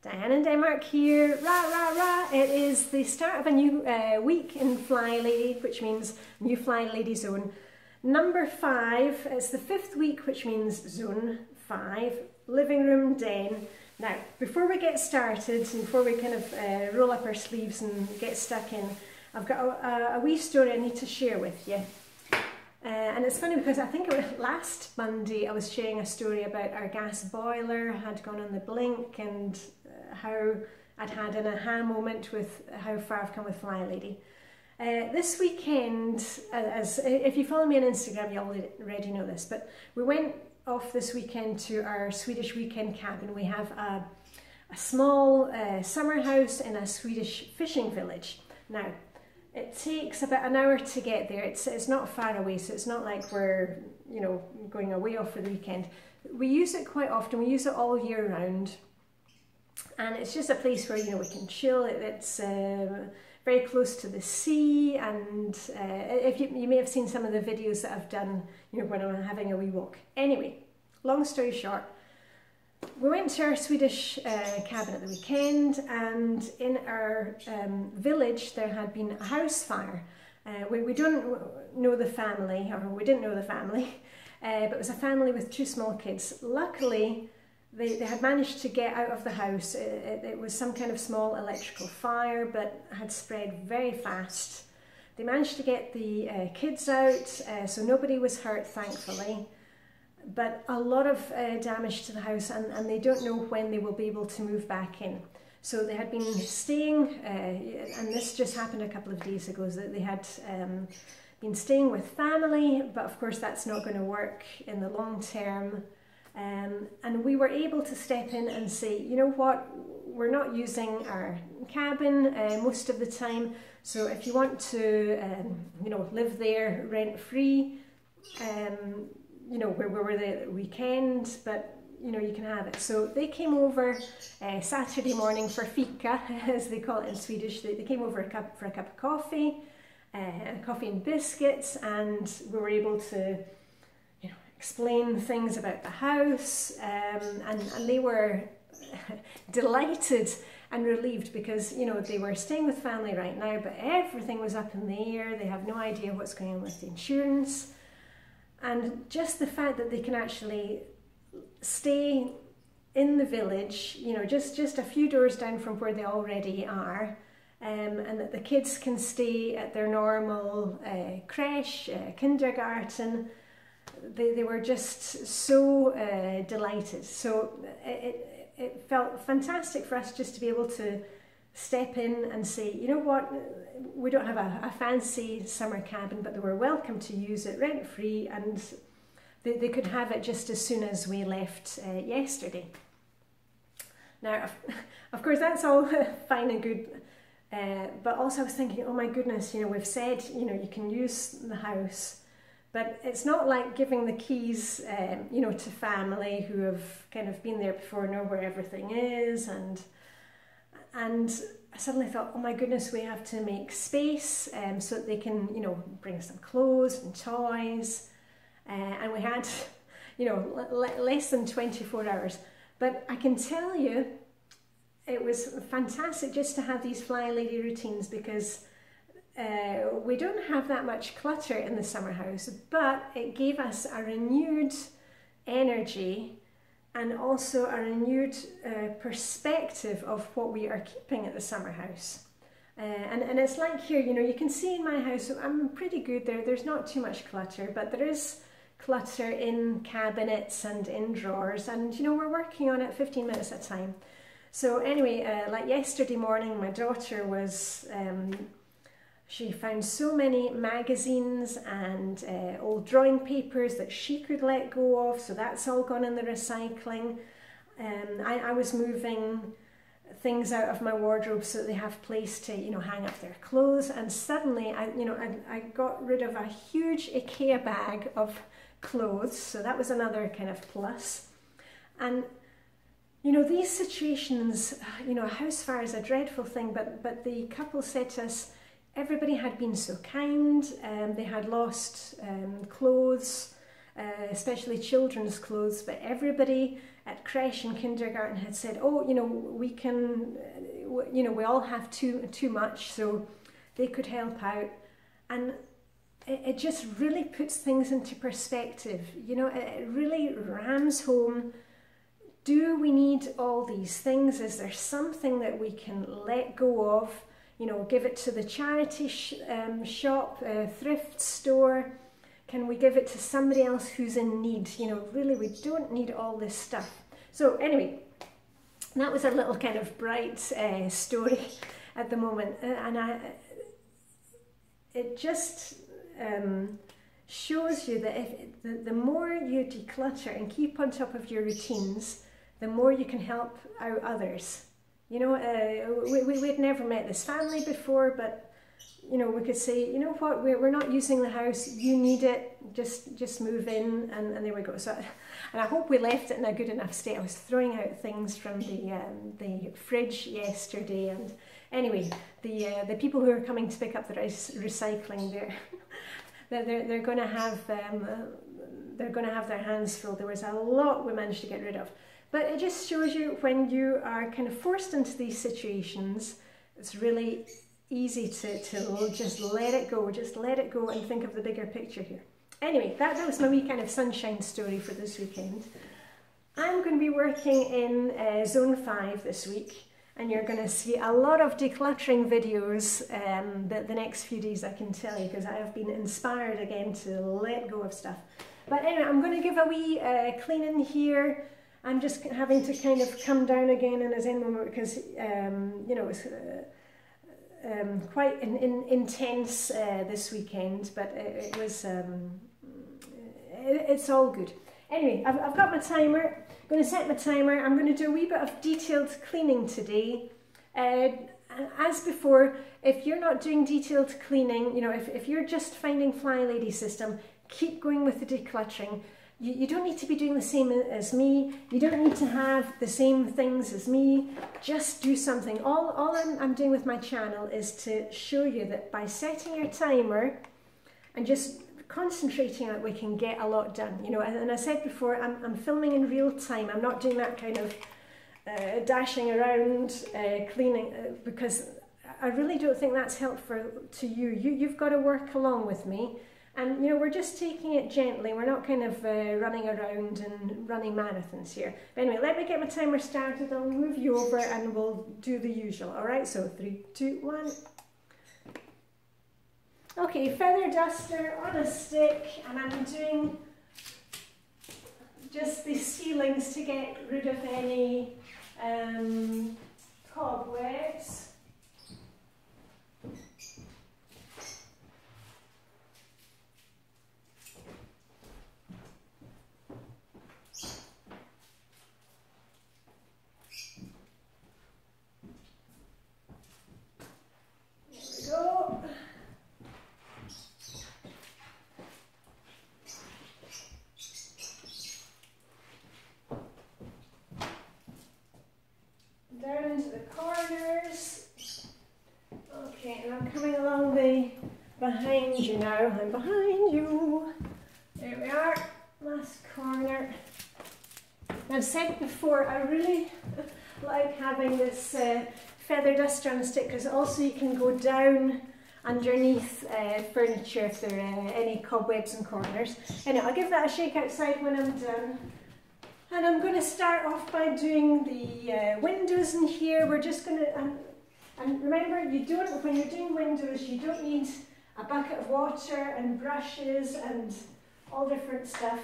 Diane in Denmark here, rah rah rah. It is the start of a new week in Flylady, which means new Flylady Zone. Number 5, it's the 5th week, which means Zone 5, living room den. Now, before we get started, and before we kind of roll up our sleeves and get stuck in, I've got a wee story I need to share with you. And it's funny because I think it was last Monday I was sharing a story about our gas boiler had gone on the blink and how I'd had an aha moment with how far I've come with Flylady. This weekend, as if you follow me on Instagram, you already know this, but we went off this weekend to our Swedish weekend cabin. We have a small summer house in a Swedish fishing village. Now, it takes about an hour to get there. It's not far away, so it's not like we're, you know, going away off for the weekend. We use it quite often. We use it all year round, and it's just a place where, you know, we can chill. It's very close to the sea, and if you may have seen some of the videos that I've done, you know, when I'm having a wee walk. Anyway, long story short, we went to our Swedish cabin at the weekend, and in our village there had been a house fire. We don't know the family, or we didn't know the family, but it was a family with 2 small kids. Luckily, they had managed to get out of the house. It was some kind of small electrical fire, but had spread very fast. They managed to get the kids out, so nobody was hurt, thankfully. But a lot of damage to the house, and they don't know when they will be able to move back in. So they had been staying, and this just happened a couple of days ago, that they had been staying with family, but of course that's not going to work in the long term. And we were able to step in and say, you know what, we're not using our cabin most of the time, so if you want to, you know, live there rent-free, you know, where we were the weekend, but you know, you can have it. So they came over Saturday morning for fika, as they call it in Swedish. They came over for a cup of coffee, coffee and biscuits, and we were able to, you know, explain things about the house, and they were delighted and relieved because, you know, they were staying with family right now, but everything was up in the air. They have no idea what's going on with the insurance. And just the fact that they can actually stay in the village, you know, just a few doors down from where they already are, and that the kids can stay at their normal creche, kindergarten, they were just so delighted. So it felt fantastic for us just to be able to step in and say, you know what, we don't have a fancy summer cabin, but they were welcome to use it rent-free, and they could have it just as soon as we left yesterday. Now, of course, that's all fine and good, but also I was thinking, oh my goodness, you know, we've said, you know, you can use the house, but it's not like giving the keys, you know, to family who have kind of been there before, know where everything is, and I suddenly thought, oh my goodness, we have to make space so that they can, you know, bring some clothes and toys. And we had, you know, less than 24 hours. But I can tell you, it was fantastic just to have these Flylady routines, because we don't have that much clutter in the summer house, but it gave us a renewed energy and also a renewed perspective of what we are keeping at the summer house. And it's like here, you know, you can see in my house, I'm pretty good there. There's not too much clutter, but there is clutter in cabinets and in drawers. And, you know, we're working on it 15 minutes at a time. So anyway, like yesterday morning, my daughter was, she found so many magazines and old drawing papers that she could let go of, so that's all gone in the recycling. I was moving things out of my wardrobe so that they have place to, you know, hang up their clothes, and suddenly I got rid of a huge IKEA bag of clothes, so that was another kind of plus. And you know, these situations, you know, a house fire is a dreadful thing, but the couple said to us, everybody had been so kind, they had lost clothes, especially children's clothes, but everybody at creche and kindergarten had said, oh, you know, we can, you know, we all have too much, so they could help out. And it just really puts things into perspective. You know, it really rams home, do we need all these things? Is there something that we can let go of? You know, give it to the charity shop, thrift store. Can we give it to somebody else who's in need? You know, really, we don't need all this stuff. So anyway, that was a little kind of bright story at the moment. And it just shows you that if the more you declutter and keep on top of your routines, the more you can help out others. You know, we'd never met this family before, but, you know, we could say, you know what, we're not using the house, you need it, just move in, and there we go. So, and I hope we left it in a good enough state. I was throwing out things from the fridge yesterday, and anyway, the people who are coming to pick up the recycling, they're going to have their hands full. There was a lot we managed to get rid of. But it just shows you when you are kind of forced into these situations, it's really easy to just let it go, and think of the bigger picture here. Anyway, that was my wee kind of sunshine story for this weekend. I'm going to be working in Zone 5 this week, and you're going to see a lot of decluttering videos the next few days, I can tell you, because I have been inspired again to let go of stuff. But anyway, I'm going to give a wee clean in here. I'm just having to kind of come down again in a Zen moment because, you know, it's quite intense this weekend, but it was, it's all good. Anyway, I've got my timer, I'm going to set my timer, I'm going to do a wee bit of detailed cleaning today. As before, if you're not doing detailed cleaning, you know, if you're just finding Flylady system, keep going with the decluttering. You don't need to be doing the same as me. You don't need to have the same things as me. Just do something. All I'm doing with my channel is to show you that by setting your timer and just concentrating on it, we can get a lot done. You know, and I said before, I'm filming in real time. I'm not doing that kind of dashing around, cleaning, because I really don't think that's helpful to you. You've got to work along with me. And, you know, we're just taking it gently. We're not kind of running around and running marathons here. But anyway, let me get my timer started. I'll move you over and we'll do the usual. All right, so 3, 2, 1. Okay, feather duster on a stick, and I'm doing just the ceilings to get rid of any cobwebs. Down into the corners. Okay, and I'm coming along behind you now. I'm behind you. There we are, last corner. I've said before, I really like having this feather duster on a stick, because also you can go down underneath furniture if there are any cobwebs and corners. Anyway, I'll give that a shake outside when I'm done. And I'm going to start off by doing the windows in here. We're just going to, and remember, when you're doing windows, you don't need a bucket of water and brushes and all different stuff.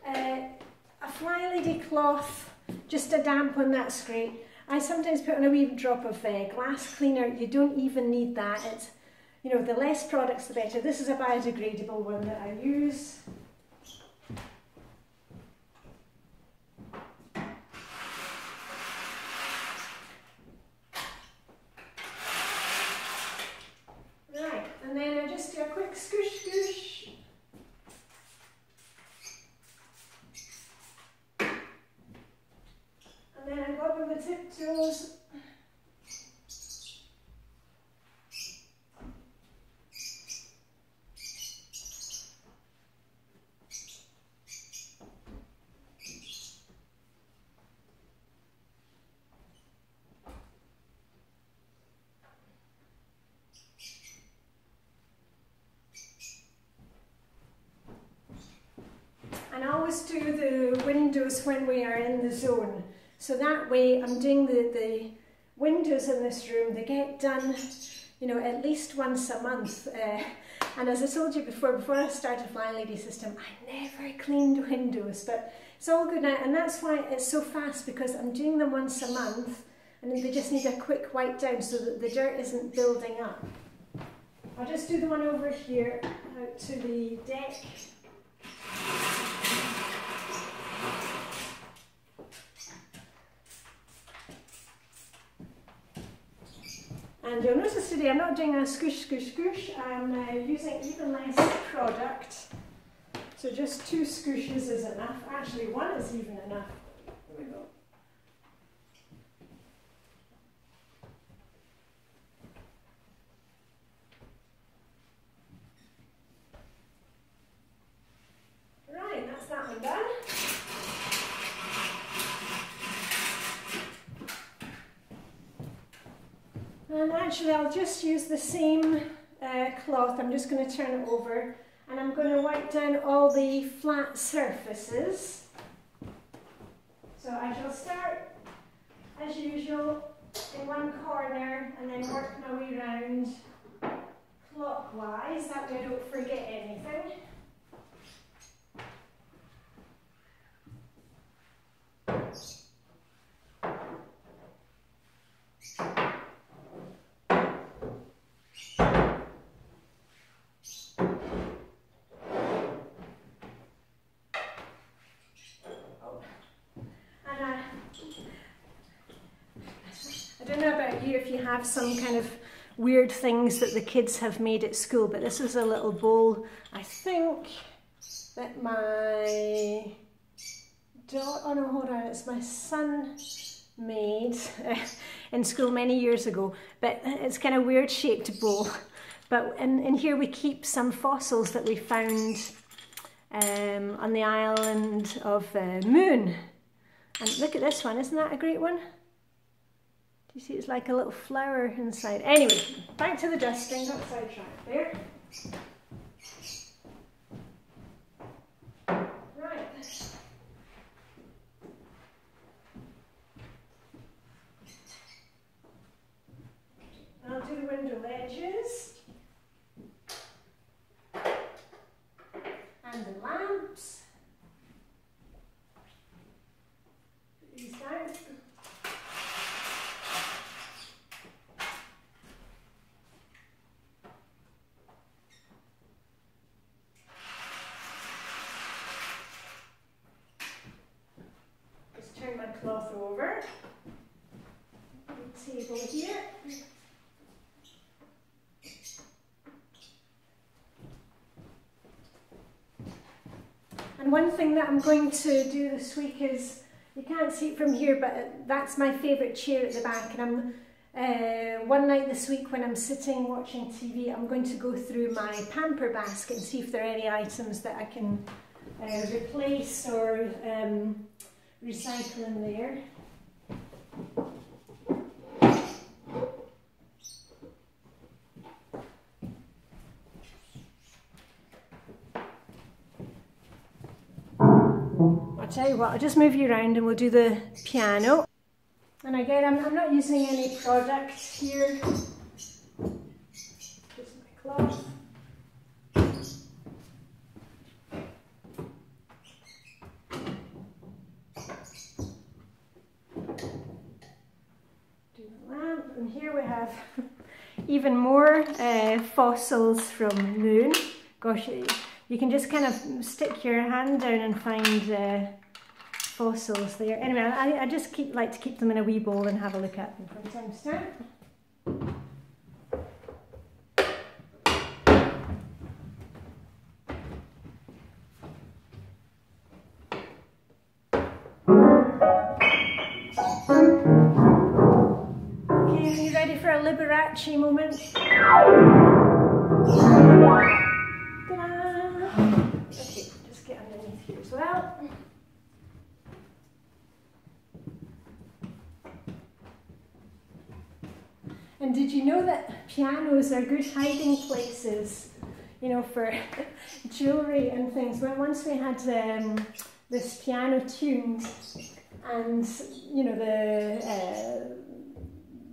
A Flylady cloth, just a damp one, that's great. I sometimes put on a wee drop of glass cleaner. You don't even need that. It's, you know, the less products, the better. This is a biodegradable one that I use. Right, and then I just do a quick scoosh scoosh. And then I go up with the tiptoes. always do the windows when we are in the zone. So that way I'm doing the windows in this room. They get done, you know, at least once a month. And as I told you before I started Flylady system, I never cleaned windows, but it's all good now. And that's why it's so fast, because I'm doing them once a month and they just need a quick wipe down so that the dirt isn't building up. I'll just do the one over here out to the deck. And you'll notice today I'm not doing a squish, squish, squish. I'm using even less product. So just 2 squishes is enough. Actually, 1 is even enough. There we go. Right, that's that one done. And actually I'll just use the same cloth. I'm just going to turn it over and I'm going to wipe down all the flat surfaces. So I shall start as usual in one corner and then work my way round clockwise, that way I don't forget anything. I don't know about you if you have some kind of weird things that the kids have made at school, but this is a little bowl I think that my daughter, oh no, hold on, it's my son made in school many years ago, but it's kind of weird shaped bowl. But in here we keep some fossils that we found on the island of Moon. And look at this one, isn't that a great one? You see, it's like a little flower inside. Anyway, back to the dusting, don't sidetrack there. Right. I'll do the window ledges. And the lamps. Put these down. Turn my cloth over, the table here, and one thing that I'm going to do this week is, you can't see it from here, but that's my favourite chair at the back, and I'm one night this week when I'm sitting watching TV, I'm going to go through my pamper basket and see if there are any items that I can replace or recycle in there. I'll tell you what, I'll just move you around and we'll do the piano. And again, I'm not using any product here, just my cloth. And here we have even more fossils from Moon. Gosh, you can just kind of stick your hand down and find fossils there. Anyway, I just like to keep them in a wee bowl and have a look at them from time to time. Liberace moment. Okay, just get underneath here as well. And did you know that pianos are good hiding places, you know, for jewellery and things? Once we had this piano tuned, and you know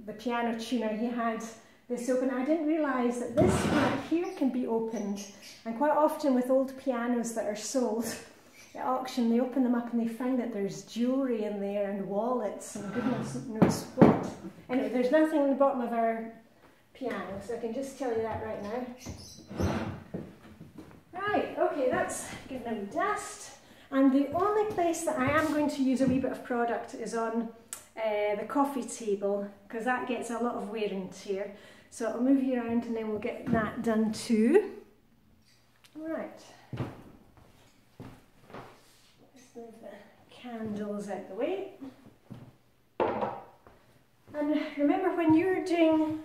the piano tuner, he had this open. I didn't realise that this right here can be opened, and quite often with old pianos that are sold at auction, they open them up and they find that there's jewellery in there and wallets and goodness knows what. Anyway, there's nothing on the bottom of our piano, so I can just tell you that right now. Right, okay, that's given a wee dust. And the only place that I am going to use a wee bit of product is on the coffee table, because that gets a lot of wear and tear. So I'll move you around and then we'll get that done too. Right. Let's move the candles out the way. And remember, when you're doing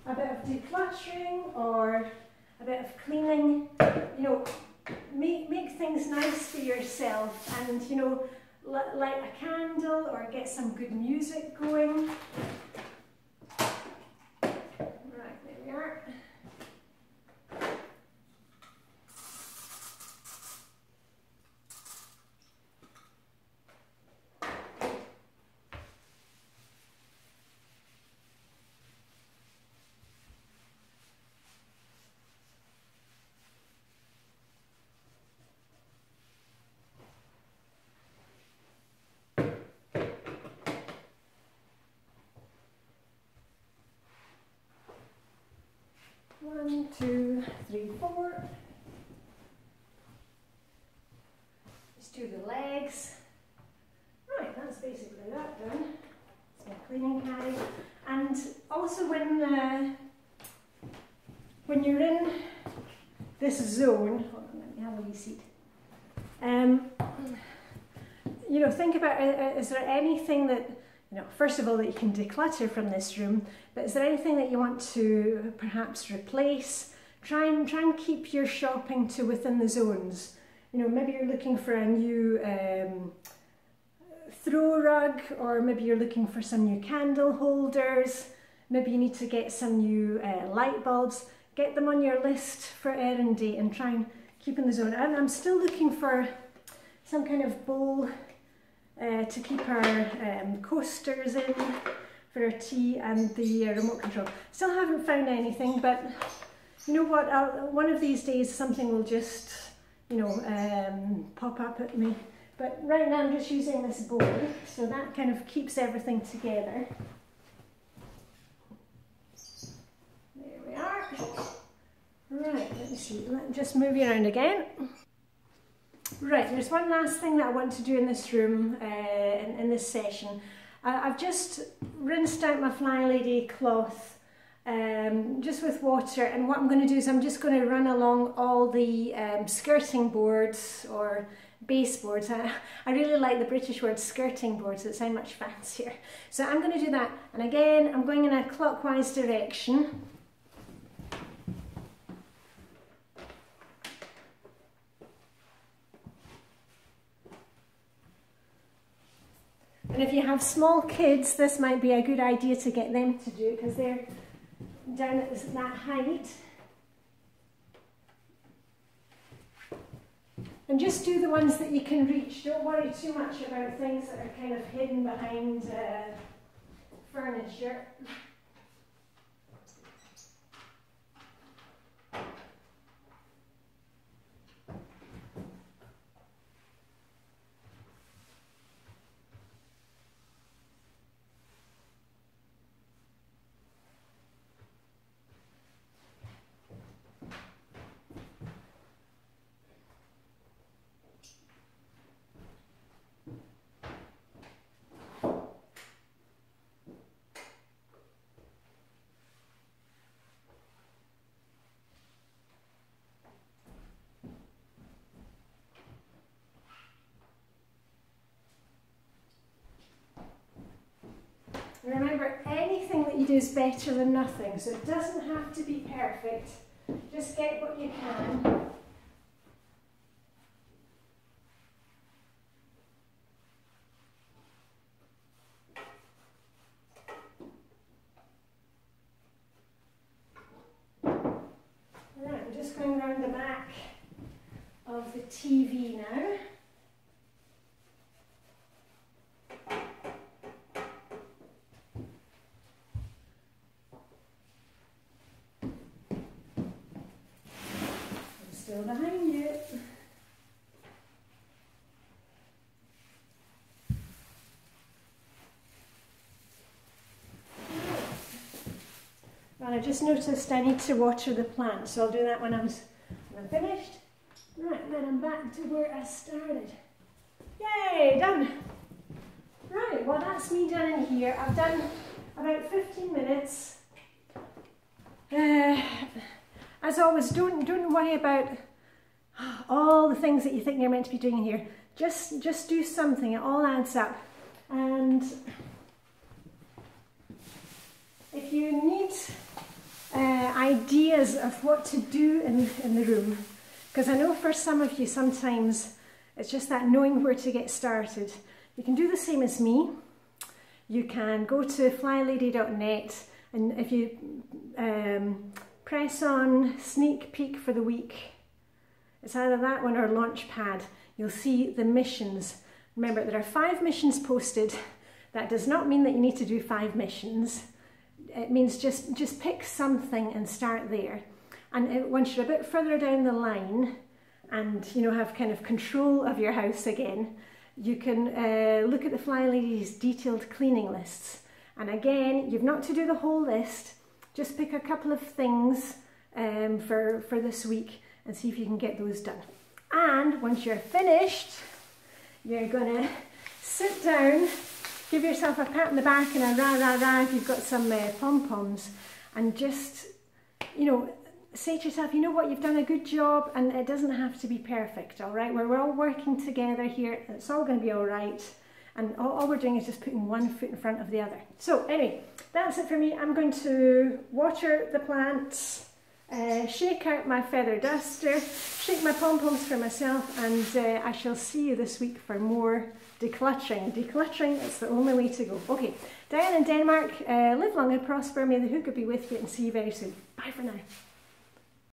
a bit of decluttering or a bit of cleaning, you know, make things nice for yourself, and you know, light a candle or get some good music going. Right, there we are. One, two, three, four. Just do the legs. Right, that's basically that done. It's my cleaning caddy. And also when you're in this zone, hold on, let me have a wee seat. You know, think about, is there anything that, you know, first of all, that you can declutter from this room, but is there anything that you want to perhaps replace? Try and keep your shopping to within the zones. You know, maybe you're looking for a new throw rug, or maybe you're looking for some new candle holders. Maybe you need to get some new light bulbs. Get them on your list for errand day and try and keep in the zone. And I'm still looking for some kind of bowl to keep our coasters in for our tea, and the remote control. Still haven't found anything, but you know what, one of these days something will just, you know, pop up at me. But right now I'm just using this bowl, so that kind of keeps everything together. There we are. Right, let me see, let me just move you around again. Right, there's one last thing that I want to do in this room, in this session. I've just rinsed out my Flylady cloth just with water, and what I'm going to do is I'm just going to run along all the skirting boards or baseboards. I really like the British word skirting boards, that sound much fancier. So I'm going to do that, and again I'm going in a clockwise direction. And if you have small kids, this might be a good idea to get them to do it, because they're down at that height. And just do the ones that you can reach. Don't worry too much about things that are kind of hidden behind furniture. Remember, anything that you do is better than nothing, so it doesn't have to be perfect. Just get what you can. Right, I'm just going around the back of the TV now. still behind you. Well, I just noticed I need to water the plant, so I'll do that when I'm finished. Right, and then I'm back to where I started. Yay, done! Right, well that's me done in here. I've done about 15 minutes. As always, don't worry about all the things that you think you're meant to be doing in here. Just do something, it all adds up. And if you need ideas of what to do in the room, because I know for some of you sometimes it's just that knowing where to get started. You can do the same as me. You can go to flylady.net, and if you press on sneak peek for the week, it's either that one or Launchpad, you'll see the missions. Remember, there are 5 missions posted. That does not mean that you need to do 5 missions. It means just pick something and start there. And once you're a bit further down the line and have kind of control of your house again, you can look at the Flylady's detailed cleaning lists. And again, you've not to do the whole list. Just pick a couple of things for this week and see if you can get those done. And once you're finished, you're gonna sit down, give yourself a pat on the back and a rah rah rah if you've got some pom-poms, and just, say to yourself, you know what, you've done a good job, and it doesn't have to be perfect, all right? We're all working together here, it's all going to be all right, and all we're doing is just putting one foot in front of the other. So anyway, that's it for me. I'm going to water the plants, shake out my feather duster, shake my pom-poms for myself, and I shall see you this week for more decluttering. Decluttering is the only way to go. Okay, Diane in Denmark, live long and prosper, may the hooker be with you, and see you very soon. Bye for now.